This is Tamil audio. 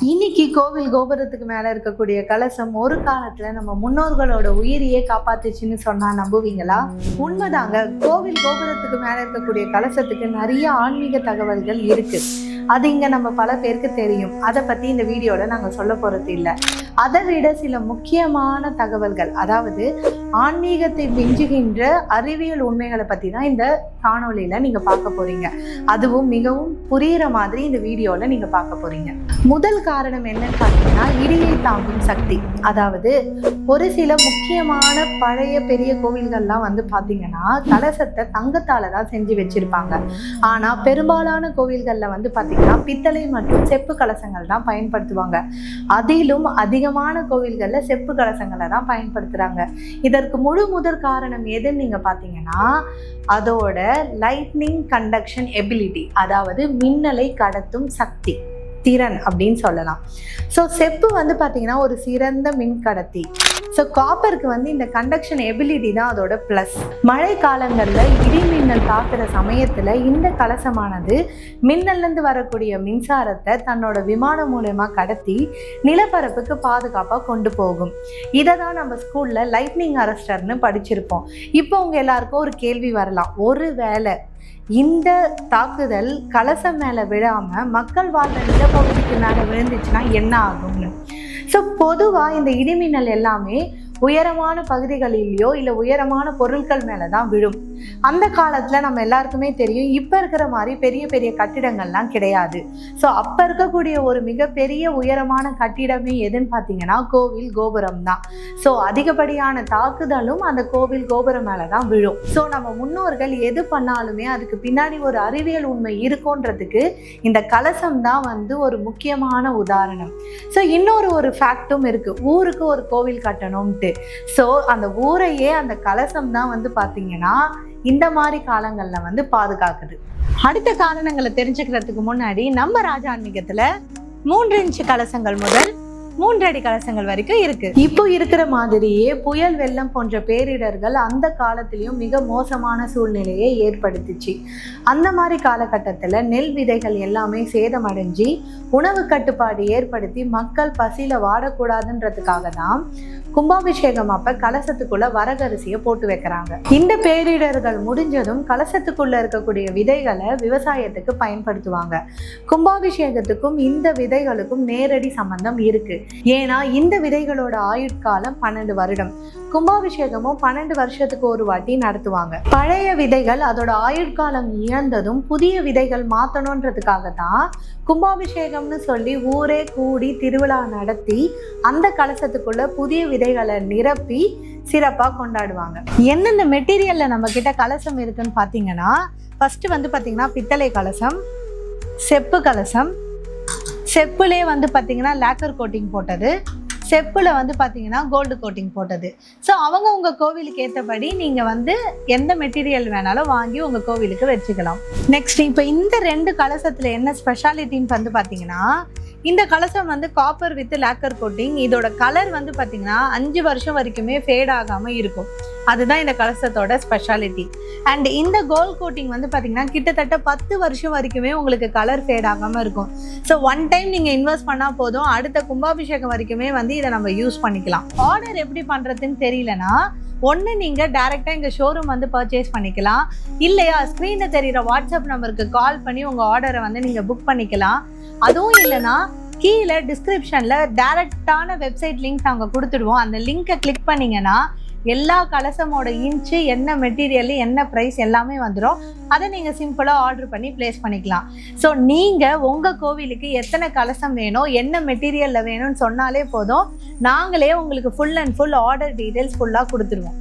இன்னைக்கு கோவில் கோபுரத்துக்கு மேல இருக்கக்கூடிய கலசம் ஒரு காலத்துல நம்ம முன்னோர்களோட உயிரையே காப்பாத்துச்சுன்னு சொன்னா நம்புவீங்களா? உண்மைதாங்க. கோவில் கோபுரத்துக்கு மேல இருக்கக்கூடிய கலசத்துக்கு நிறைய ஆன்மீக தகவல்கள் இருக்கு. அது இங்க நம்ம பல பேருக்கு தெரியும். அதை பத்தி இந்த வீடியோல நாங்க சொல்ல போறது இல்லை. அதை விட சில முக்கியமான தகவல்கள், அதாவது ஆன்மீகத்தை மிஞ்சுகின்ற அறிவியல் உண்மைகளை பத்தி தான் இந்த காணொலியில நீங்க பார்க்க போறீங்க. அதுவும் மிகவும் புரியுற மாதிரி இந்த வீடியோல நீங்க பார்க்க போறீங்க. முதல் காரணம் என்னன்னு பார்த்தீங்கன்னா, இடியை தாங்கும் சக்தி. அதாவது ஒரு சில முக்கியமான பழைய பெரிய கோவில்கள்லாம் பார்த்தீங்கன்னா கலசத்தை தங்கத்தால தான் செஞ்சு வச்சிருப்பாங்க. ஆனா பெரும்பாலான கோவில்கள்ல பார்த்தீங்கன்னா பித்தளை மற்றும் செப்பு கலசங்கள் தான் பயன்படுத்துவாங்க. அதிலும் அதிகமான கோவில்கள்ல செப்பு கலசங்களை தான் பயன்படுத்துறாங்க. இதற்கு முதற் காரணம் எதுன்னு நீங்க பார்த்தீங்கன்னா, அதோட லைட்னிங் கண்டக்ஷன் எபிலிட்டி, அதாவது மின்னலை கடத்தும் சக்தி, திறன் அப்படின்னு சொல்லலாம். ஸோ செப்பு பார்த்தீங்கன்னா ஒரு சிறந்த மின் கடத்தி. ஸோ காப்பருக்கு இந்த கண்டக்ஷன் எபிலிட்டி தான் அதோட ப்ளஸ். மழை காலங்களில் இடி மின்னல் தாக்குற சமயத்தில் இந்த கலசமானது மின்னல்லேருந்து வரக்கூடிய மின்சாரத்தை தன்னோட விமானம் மூலமாக கடத்தி நிலப்பரப்புக்கு பாதுகாப்பாக கொண்டு போகும். இதை தான் நம்ம ஸ்கூலில் லைட்னிங் அரஸ்டர்னு படிச்சிருப்போம். இப்போ உங்கள் எல்லாருக்கும் ஒரு கேள்வி வரலாம், ஒரு வேளை இந்த தாக்குதல் கலசம் மேலே விழாமல் மக்கள் வாழ்ந்த நிலப்பகுதிக்கு மேலே விழுந்துச்சுன்னா என்ன ஆகும்னு. ஸோ பொதுவாக இந்த இடிமின்னல் எல்லாமே உயரமான பகுதிகளிலேயோ இல்லை உயரமான பொருட்கள் மேலே தான் விழும். அந்த காலத்தில் நம்ம எல்லாருக்குமே தெரியும், இப்போ இருக்கிற மாதிரி பெரிய பெரிய கட்டிடங்கள்லாம் கிடையாது. ஸோ அப்போ இருக்கக்கூடிய ஒரு மிகப்பெரிய உயரமான கட்டிடமே எதுன்னு பார்த்தீங்கன்னா கோவில் கோபுரம் தான். ஸோ அதிகப்படியான தாக்குதலும் அந்த கோவில் கோபுரம் மேலே தான் விழும். ஸோ நம்ம முன்னோர்கள் எது பண்ணாலுமே அதுக்கு பின்னாடி ஒரு அறிவியல் உண்மை இருக்குன்றதுக்கு இந்த கலசம் தான் ஒரு முக்கியமான உதாரணம். ஸோ இன்னொரு ஃபேக்டும் இருக்குது, ஊருக்கு ஒரு கோவில் கட்டணும்ட்டு. ஸோ அந்த ஊரையே அந்த கலசம் தான் பார்த்தீங்கன்னா இந்த மாதிரி காலங்கள்ல பாதுகாக்குது. அடுத்த காரணங்களை தெரிஞ்சுக்கிறதுக்கு முன்னாடி நம்ம ராஜ ஆன்மீகத்துல 3 இன்ச் கலசங்கள் முதல் 3 அடி கலசங்கள் வரைக்கும் இருக்கு. இப்போ இருக்கிற மாதிரியே புயல், வெள்ளம் போன்ற பேரிடர்கள் அந்த காலத்திலையும் மிக மோசமான சூழ்நிலையை ஏற்படுத்துச்சு. அந்த மாதிரி காலகட்டத்தில் நெல் விதைகள் எல்லாமே சேதமடைஞ்சு உணவு கட்டுப்பாடு ஏற்படுத்தி மக்கள் பசியில வாடக்கூடாதுன்றதுக்காக தான் கும்பாபிஷேகம் அப்ப கலசத்துக்குள்ள வரகரிசியை போட்டு வைக்கிறாங்க. இந்த பேரிடர்கள் முடிஞ்சதும் கலசத்துக்குள்ள இருக்கக்கூடிய விதைகளை விவசாயத்துக்கு பயன்படுத்துவாங்க. கும்பாபிஷேகத்துக்கும் இந்த விதைகளுக்கும் நேரடி சம்பந்தம் இருக்கு. ஏன்னா இந்த விதைகளோட ஆயுட்காலம் 12 வருடம். கும்பாபிஷேகமும் 12 வருஷத்துக்கு ஒரு வாட்டி நடத்துவாங்க. பழைய விதைகள் அதோட ஆயுட்காலம் இழந்ததும் புதிய விதைகள் மாத்தணுன்றதுக்காக தான் கும்பாபிஷேகம்னு சொல்லி ஊரே கூடி திருவிழா நடத்தி அந்த கலசத்துக்குள்ள புதிய விதைகளை நிரப்பி சிறப்பாக கொண்டாடுவாங்க. எந்தெந்த மெட்டீரியல்ல நம்ம கிட்ட கலசம் இருக்குன்னு பார்த்தீங்கன்னா, ஃபர்ஸ்ட் பார்த்தீங்கன்னா பித்தளை கலசம், செப்பு கலசம், செப்புலே பார்த்தீங்கன்னா லேக்கர் கோட்டிங் போட்டது, செப்புல பார்த்தீங்கன்னா கோல்டு கோட்டிங் போட்டது. ஸோ அவங்க உங்கள் கோவிலுக்கு ஏற்றபடி நீங்கள் எந்த மெட்டீரியல் வேணாலும் வாங்கி உங்கள் கோவிலுக்கு வச்சுக்கலாம். நெக்ஸ்ட் இப்போ இந்த 2 கலசத்தில் என்ன ஸ்பெஷாலிட்டின்னு பார்த்தீங்கன்னா, இந்த கலசம் காப்பர் வித் லேக்கர் கோட்டிங். இதோட கலர் பார்த்தீங்கன்னா 5 வருஷம் வரைக்குமே ஃபேட் ஆகாமல் இருக்கும். அதுதான் இந்த கலசத்தோட ஸ்பெஷாலிட்டி. அண்ட் இந்த கோல்ட் கோட்டிங் பார்த்தீங்கன்னா கிட்டத்தட்ட 10 வருஷம் வரைக்குமே உங்களுக்கு கலர் ஃபேட் ஆகாமல் இருக்கும். ஸோ ஒன் டைம் நீங்கள் இன்வெஸ்ட் பண்ணால் போதும், அடுத்த கும்பாபிஷேகம் வரைக்குமே இதை நம்ம யூஸ் பண்ணிக்கலாம். ஆர்டர் எப்படி பண்ணுறதுன்னு தெரியலனா, ஒன்று நீங்கள் டைரெக்டாக எங்கள் ஷோரூம் பர்ச்சேஸ் பண்ணிக்கலாம். இல்லையா ஸ்க்ரீனில் தெரிகிற வாட்ஸ்அப் நம்பருக்கு கால் பண்ணி உங்கள் ஆர்டரை நீங்கள் புக் பண்ணிக்கலாம். அதுவும் இல்லைனா கீழே டிஸ்கிரிப்ஷனில் டைரக்டான வெப்சைட் லிங்க் நாங்கள் கொடுத்துடுவோம். அந்த லிங்கை கிளிக் பண்ணிங்கன்னா எல்லா கலசமோட இன்ச்சு, என்ன மெட்டீரியல், என்ன ப்ரைஸ் எல்லாமே வந்துடும். அதை நீங்கள் சிம்பிளாக ஆர்டர் பண்ணி ப்ளேஸ் பண்ணிக்கலாம். ஸோ நீங்கள் உங்கள் கோவிலுக்கு எத்தனை கலசம் வேணும், என்ன மெட்டீரியலில் வேணும்னு சொன்னாலே போதும், நாங்களே உங்களுக்கு full and full order details ஃபுல்லாக கொடுத்துருவோம்.